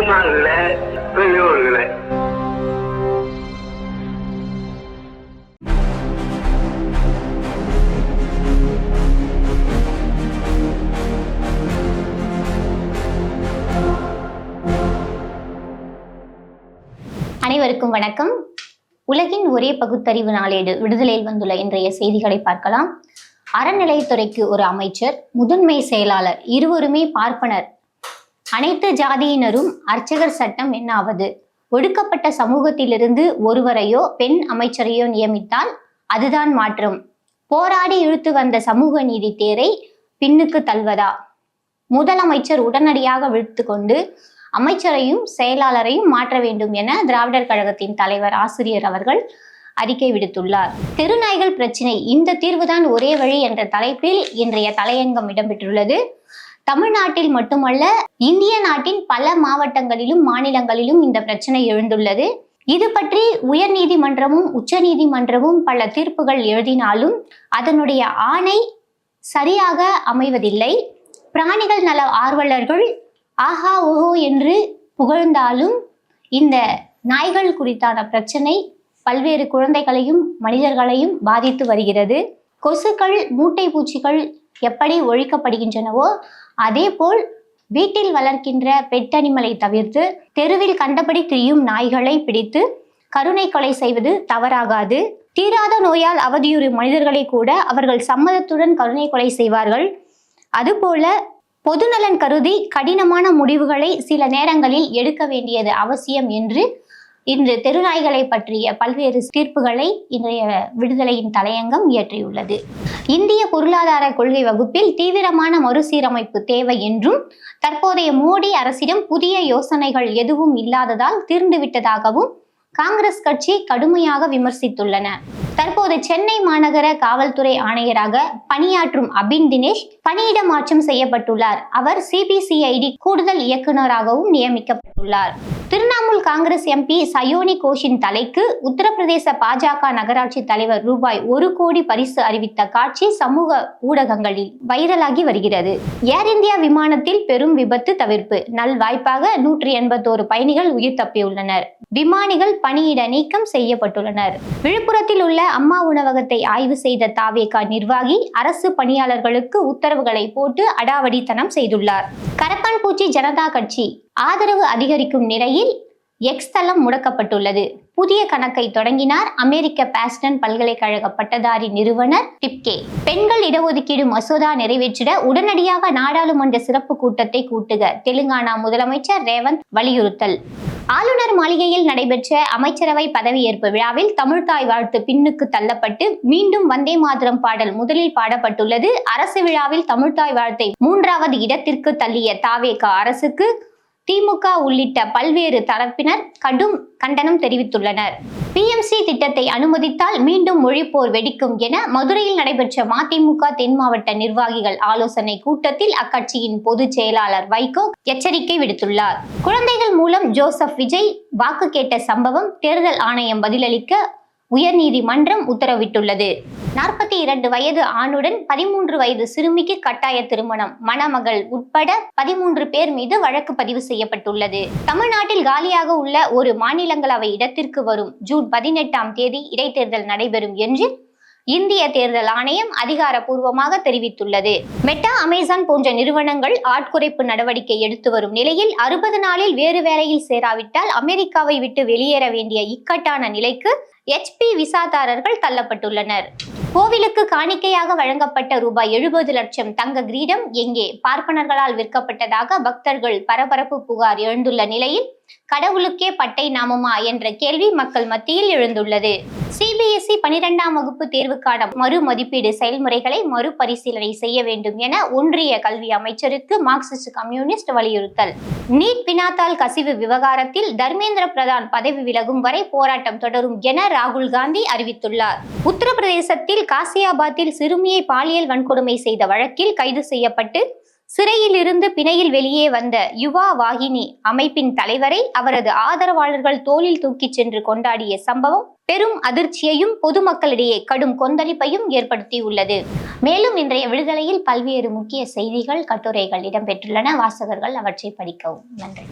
தாய்மார்களே, பெரியோர்களே, அனைவருக்கும் வணக்கம். உலகின் ஒரே பகுத்தறிவு நாளேடு விடுதலையில் வந்துள்ள இன்றைய செய்திகளை பார்க்கலாம். அறநிலையத்துறைக்கு ஒரு அமைச்சர், முதன்மை செயலாளர் இருவருமே பார்ப்பனர். அனைத்து ஜாதியினரும் அர்ச்சகர் சட்டம் என்னாவது? ஒடுக்கப்பட்ட சமூகத்திலிருந்து ஒருவரையோ பெண் அமைச்சரையோ நியமித்தால் அதுதான் மாற்றம். போராடி இழுத்து வந்த சமூக நீதி தேரை பின்னுக்கு தள்ளுவதா? முதலமைச்சர் உடனடியாக விழுத்து கொண்டு அமைச்சரையும் செயலாளரையும் மாற்ற வேண்டும் என திராவிடர் கழகத்தின் தலைவர் ஆசிரியர் அவர்கள் அறிக்கை விடுத்துள்ளார். தெருநாய்கள் பிரச்சினை, இந்த தீர்வுதான் ஒரே வழி என்ற தலைப்பில் இன்றைய தலையங்கம் இடம்பெற்றுள்ளது. தமிழ்நாட்டில் மட்டுமல்ல, இந்திய நாட்டின் பல மாவட்டங்களிலும் மாநிலங்களிலும் இந்த பிரச்சனை எழுந்துள்ளது. இது பற்றி உயர் நீதிமன்றமும் உச்ச நீதிமன்றமும் பல தீர்ப்புகள் எழுதினாலும் அதனுடைய ஆணை சரியாக அமைவதில்லை. பிராணிகள் நல ஆர்வலர்கள் ஆஹா ஓஹோ என்று புகழ்ந்தாலும் இந்த நாய்கள் குறித்தான பிரச்சனை பல்வேறு குழந்தைகளையும் மனிதர்களையும் பாதித்து வருகிறது. கொசுக்கள், மூட்டை பூச்சிகள் எப்படி ஒழிக்கப்படுகின்றனவோ அதே போல் வீட்டில் வளர்க்கின்ற பெட் அனிமலை தவிர்த்து தெருவில் கண்டபடி திரியும் நாய்களை பிடித்து கருணை கொலை செய்வது தவறாகாது. தீராத நோயால் அவதியுறும் மனிதர்களை கூட அவர்கள் சம்மதத்துடன் கருணை கொலை செய்வார்கள். அதுபோல பொதுநலன் கருதி கடினமான முடிவுகளை சில நேரங்களில் எடுக்க வேண்டியது அவசியம் என்று இன்று தெருநாய்களை பற்றிய பல்வேறு தீர்ப்புகளை இன்றைய விடுதலையின் தலையங்கம் இயற்றியுள்ளது. இந்திய பொருளாதார கொள்கை வகுப்பில் தீவிரமான மறுசீரமைப்பு தேவை என்றும் தற்போதைய மோடி அரசிடம் புதிய யோசனைகள் எதுவும் இல்லாததால் தீர்ந்துவிட்டதாகவும் காங்கிரஸ் கட்சி கடுமையாக விமர்சித்துள்ளன. தற்போது சென்னை மாநகர காவல்துறை ஆணையராக பணியாற்றும் அபின் தினேஷ் பணியிட மாற்றம் செய்யப்பட்டுள்ளார். அவர் சிபிசிஐடி கூடுதல் இயக்குநராகவும் நியமிக்கப்பட்டுள்ளார். திரிணாமுல் காங்கிரஸ் எம்பி சயோனி கோஷின் தலைக்கு உத்தரப்பிரதேச பாஜக நகராட்சி தலைவர் ரூபாய் 1 கோடி பரிசு அறிவித்த காட்சி சமூக ஊடகங்களில் வைரலாகி வருகிறது. ஏர் இந்தியா விமானத்தில் பெரும் விபத்து தவிர்ப்பு. நல்வாய்ப்பாக 181 பயணிகள் உயிர் தப்பியுள்ளனர். விமானிகள் பணியிட நீக்கம் செய்யப்பட்டுள்ளனர். விழுப்புரத்தில் உள்ள அம்மா உணவகத்தை ஆய்வு செய்த தாவேகா நிர்வாகி அரசு பணியாளர்களுக்கு உத்தரவுகளை போட்டு அடாவடித்தனம் செய்துள்ளார். கரப்பான்பூச்சி ஜனதா கட்சி ஆதரவு அதிகரிக்கும் நிலையில் எக்ஸ் தளம் முடக்கப்பட்டுள்ளது. புதிய கணக்கை தொடங்கினார் அமெரிக்க பாஸ்டன் பல்கலைக்கழக பட்டதாரி நிறுவனர் டிப்கே. பெண்கள் இடஒதுக்கீடு மசோதா நிறைவேற்றிட உடனடியாக நாடாளுமன்ற சிறப்பு கூட்டத்தை கூட்டுக. தெலுங்கானா முதலமைச்சர் ரேவந்த் வலியுறுத்தல். ஆளுநர் மாளிகையில் நடைபெற்ற அமைச்சரவை பதவியேற்பு விழாவில் தமிழ்தாய் வாழ்த்து பின்னுக்கு தள்ளப்பட்டு மீண்டும் வந்தே மாதரம் பாடல் முதலில் பாடப்பட்டுள்ளது. அரசு விழாவில் தமிழ்தாய் வாழ்த்தை 3வது இடத்திற்கு தள்ளிய தாவேகா அரசுக்கு திமுக உள்ளிட்ட பல்வேறு தரப்பினர் கடும் கண்டனம் தெரிவித்துள்ளனர். பிஎம்சி திட்டத்தை அனுமதித்தால் மீண்டும் மொழிப்போர் வெடிக்கும் என மதுரையில் நடைபெற்ற மதிமுக தென் மாவட்ட நிர்வாகிகள் ஆலோசனை கூட்டத்தில் அக்கட்சியின் பொதுச் செயலாளர் வைகோ எச்சரிக்கை விடுத்துள்ளார். குழந்தைகள் மூலம் ஜோசப் விஜய் வாக்கு கேட்ட சம்பவம் தேர்தல் ஆணையம் பதிலளிக்க உயர்நீதிமன்றம் உத்தரவிட்டுள்ளது. 42 வயது ஆணுடன் 13 வயது சிறுமிக்கு கட்டாய திருமணம். மணமகள் உட்பட 13 பேர் மீது வழக்கு பதிவு செய்யப்பட்டுள்ளது. தமிழ்நாட்டில் காலியாக உள்ள ஒரு மாநிலங்களவை இடத்திற்கு வரும் ஜூன் 18ஆம் தேதி இடைத்தேர்தல் நடைபெறும் என்று இந்திய தேர்தல் ஆணையம் அதிகாரப்பூர்வமாக தெரிவித்துள்ளது. மெட்டா, அமேசான் போன்ற நிறுவனங்கள் ஆட்குறைப்பு நடவடிக்கை எடுத்து வரும் நிலையில் 60 நாளில் வேறு வேலையில் சேராவிட்டால் அமெரிக்காவை விட்டு வெளியேற வேண்டிய இக்கட்டான நிலைக்கு HP விசாதாரர்கள் தள்ளப்பட்டுள்ளனர். கோவிலுக்கு காணிக்கையாக வழங்கப்பட்ட ரூபாய் 70 லட்சம் தங்க கிரீடம் எங்கே? பார்ப்பனர்களால் விற்கப்பட்டதாக பக்தர்கள் பரபரப்பு புகார் எழுந்துள்ள நிலையில் கடவுளுக்கே பட்டை நாமமா என்ற கேள்வி மக்கள் மத்தியில் எழுந்துள்ளது. CBSE 12ஆம் வகுப்பு தேர்வுக்கான மறு மதிப்பீடு செயல்முறைகளை மறுபரிசீலனை செய்ய வேண்டும் என ஒன்றிய கல்வி அமைச்சருக்கு மார்க்சிஸ்ட் கம்யூனிஸ்ட் வலியுறுத்தல். நீட் வினாத்தாள் கசிவு விவகாரத்தில் தர்மேந்திர பிரதான் பதவி விலகும் வரை போராட்டம் தொடரும் என ராகுல் காந்தி அறிவித்துள்ளார். உத்தரப்பிரதேசத்தில் காசியாபாத்தில் சிறுமியை பாலியல் வன்கொடுமை செய்த வழக்கில் கைது செய்யப்பட்டு சிறையில் இருந்து பிணையில் வெளியே வந்த யுவா வாகினி அமைப்பின் தலைவரை அவரது ஆதரவாளர்கள் தோளில் தூக்கிச் சென்று கொண்டாடிய சம்பவம் பெரும் அதிர்ச்சியையும் பொதுமக்களிடையே கடும் கொந்தளிப்பையும் ஏற்படுத்தியுள்ளது. மேலும் இன்றைய விடுதலையில் பல்வேறு முக்கிய செய்திகள், கட்டுரைகள் இடம்பெற்றுள்ளன. வாசகர்கள் அவற்றை படிக்கவும். நன்றி.